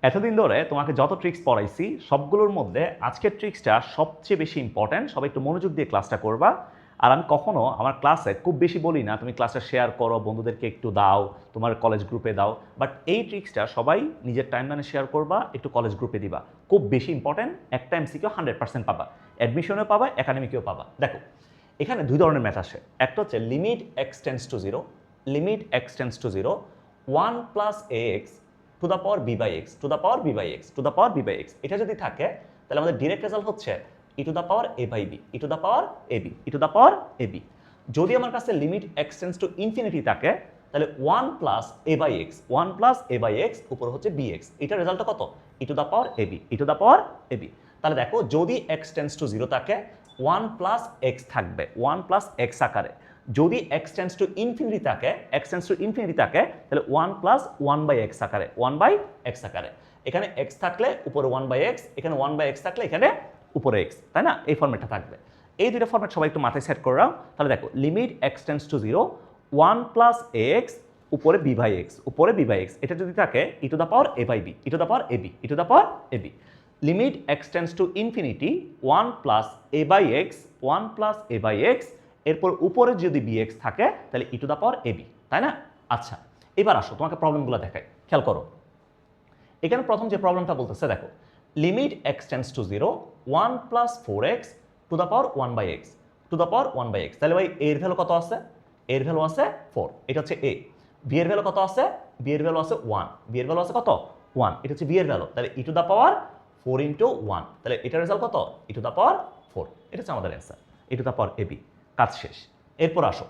এতদিন ধরে তোমাকে যত ট্রিক্স পড়াইছি সবগুলোর মধ্যে আজকের ট্রিক্সটা সবচেয়ে বেশি ইম্পর্ট্যান্ট। সবাই একটু মনোযোগ দিয়ে ক্লাসটা করবা। আর আমি কখনো আমার ক্লাসে খুব বেশি বলি না তুমি ক্লাসটা শেয়ার করো, বন্ধুদেরকে একটু দাও, তোমার কলেজ গ্রুপে দাও। বাট এই ট্রিক্সটা সবাই নিজের টাইমলাইনে শেয়ার করবা, একটু কলেজ গ্রুপে দিবা। খুব বেশি ইম্পর্ট্যান্ট। একটা এমসিকিউ 100% পাবা, অ্যাডমিশনেও পাবা, একাডেমিকেও পাবা। দেখো এখানে দুই ধরনের ম্যাথ আসে। একটা হচ্ছে limit x tends to zero, limit x tends to zero 1 plus x to the power b by x to the power b by x to the power b by x. এটা যদি থাকে তাহলে আমাদের direct result হচ্ছে e to the power a by b, e to the power A b, e to the power A b. যদি আমার কাছে limit x tends to infinity থাকে তাহলে 1 plus a by x, 1 plus a by x উপর হচ্ছে b x. এটার রেজাল্টটা কত? ই to the power A b, e to the power A b. তাহলে দেখো যদি এক্স টেন্স টু জিরো থাকে 1 প্লাস এক্স থাকবে, 1 প্লাস এক্স আকারে। যদি এক্স টেন্স টু ইনফিনিটি থাকে, এক্স টেন্স টু ইনফিনিটি থাকে তাহলে 1 প্লাস 1 বাই এক্স আকারে, 1 বাই এক্স আকারে। এখানে এক্স থাকলে উপরে 1 বাই এক্স, এখানে 1 বাই এক্স থাকলে এখানে উপরে এক্স, তাই না? এই ফর্মেটটা থাকবে। এই দুটো ফর্মেট সবাই একটু মাথায় সেট করে রাও। তাহলে দেখো limit x tends to zero 1 plus x উপরে বি বাই এক্স, উপরে বি বাই এক্স। এটা যদি থাকে e to the power a by b, e to the power A b, e to the power A b. Limit x tends to infinity 1 plus a by x, 1 plus a by x, এরপর উপরে যদি b x থাকে তাহলে ই to the power A b, তাই না? আচ্ছা এবার আসো তোমাকে প্রবলেমগুলো দেখাই, খেয়াল করো। এখানে প্রথম যে প্রবলেমটা বলতেছে দেখো limit x tends to zero 1 plus 4x to the power 1 by x to the power 1 by X. তাহলে ভাই এর ভ্যালু কত আছে? এর ভ্যালু আছে 4, এটা হচ্ছে এ। বি এর ভ্যালু কত আছে? বি এর ভ্যালু আছে 1, বি এর ভ্যালু আছে কত? 1, এটা হচ্ছে বি এর ভ্যালু। তাহলে ই টু দ্য পাওয়ার 4 ইন্টু 1, তাহলে এটার রেজাল্ট কত? ই টু দ্য পাওয়ার 4। এটা হচ্ছে আমাদের answer, E to the power A B. কাজ শেষ। এরপর আসো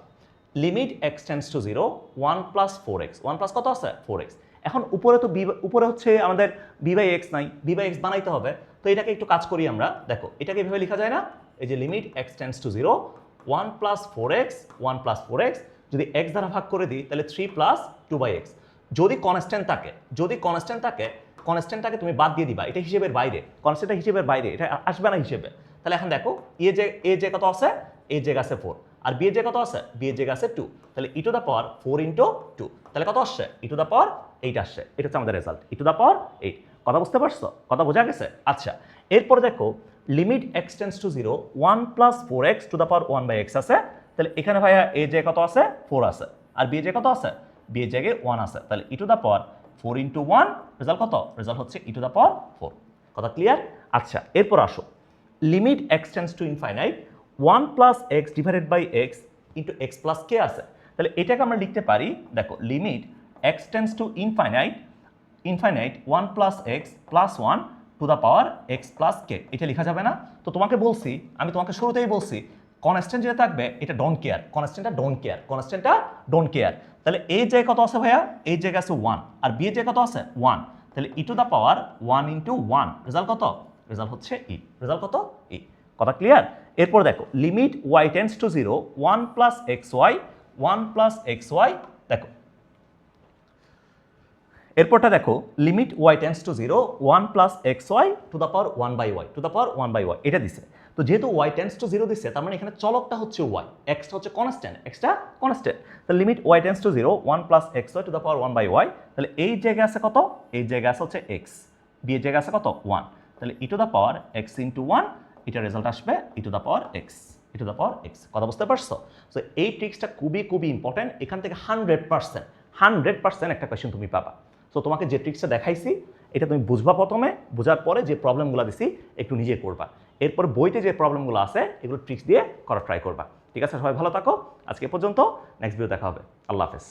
limit x tends to zero 1 plus 4x, 1 plus কত আছে? 4x। এখন উপরে তো উপরে হচ্ছে আমাদের বি বাই এক্স নাই, বি বাই এক্স বানাইতে হবে। তো এটাকে একটু কাজ করি আমরা। দেখো এটাকে এভাবে লেখা যায় না? এই যে limit x tends to zero 1 plus 4x, 1 plus 4x যদি x দ্বারা ভাগ করে দিই তাহলে 3 প্লাস 2 বাই এক্স। যদি কনস্ট্যান্ট থাকে, যদি কনস্ট্যান্ট থাকে, কনস্ট্যান্টটাকে তুমি বাদ দিয়ে দিবা, এটা হিসেবের বাইরে, কনস্ট্যান্টটা হিসেবের বাইরে, এটা আসবে না হিসেবে। তাহলে এখন দেখো এ যে কত আছে? এ জায়গা আছে 4, আর বি এর জায়গা কত আছে? বি এর জায়গা আছে 2, তাহলে ই টু দ্য পাওয়ার 4 ইন্টু 2, তাহলে কত আসছে? ই টু দ্য পাওয়ার 8 আসছে। এটা হচ্ছে আমাদের রেজাল্ট, ই টু দ্য পাওয়ার 8। কথা বুঝতে পারছো? কথা বোঝা গেছে? আচ্ছা এরপর দেখো limit x tends to zero 1 plus 4x to the power 1 by X আছে। তাহলে এখানে ভাইয়া এ জায়গা কত আছে? 4 আছে, আর বি এর জায়গা কত আছে? বি এর জায়গায় 1 আছে। তাহলে ই to the power 4 into 1, result কত? রেজাল্ট হচ্ছে ই টু দ্য পাওয়ার 4। কথা ক্লিয়ার? আচ্ছা এরপর আসো limit x tends to infinite 1 plus x divided by x into x plus k আছে। তাহলে এটাকে আমরা লিখতে পারি, দেখো limit x tends to infinite 1 plus x plus 1 to the power x plus k. এটা লেখা যাবে না? তো তোমাকে বলছি, আমি তোমাকে শুরুতেই বলছি কনস্ট্যান্ট যেটা থাকবে এটা ডোন্ট কেয়ার, কনস্ট্যান্টটা ডোন্ট কেয়ার, কনস্ট্যান্টটা ডোন্ট কেয়ার। তাহলে এই জায়গায় কত আছে ভাইয়া? এই জায়গায় আছে 1, আর বি এর জায়গায় কত আছে? 1, তাহলে ই to the power 1 into 1, result কত? রেজাল্ট হচ্ছে ই, রেজাল্ট কত? ই। কথা ক্লিয়ার? এরপর দেখো লিমিট Y tends to zero 1 plus x y, 1 plus x y. দেখো এরপরটা দেখো লিমিট Y tends to zero 1 plus x Y to the power 1 by y, to the power 1 by y এটা দিছে। তো যেহেতু ওয়াই টেন্স টু জিরো দিচ্ছে তার মানে এখানে চলকটা হচ্ছে ওয়াই, এক্সটা হচ্ছে কনস্ট্যান্ট, এক্সটা কনস্ট্যান্ট। তাহলে limit Y tends to zero 1 plus x Y to the power 1 by Y. তাহলে এই জায়গায় আছে কত? এই জায়গায় আছে হচ্ছে এক্স, বি এর জায়গায় আছে কত? 1, তাহলে ই to the power x into 1, এটা রেজাল্ট আসবে e to the power x, e to the power x. কথা বুঝতে পারছো? সো এই ট্রিক্সটা খুবই খুবই ইম্পর্টেন্ট। এখান থেকে 100% একটা কোয়েশ্চেন তুমি পাবা। তো তোমাকে যে ট্রিক্সটা দেখাইছি এটা তুমি বুঝবা, প্রথমে বোঝার পরে যে প্রবলেমগুলো দিছি একটু নিজে করবা, এরপর বইতে যে প্রবলেমগুলো আছে এগুলো ট্রিক্স দিয়ে করার ট্রাই করবা। ঠিক আছে, সবাই ভালো থাকো। আজকে পর্যন্ত, নেক্সট ভিডিও দেখা হবে। আল্লাহ হাফেজ।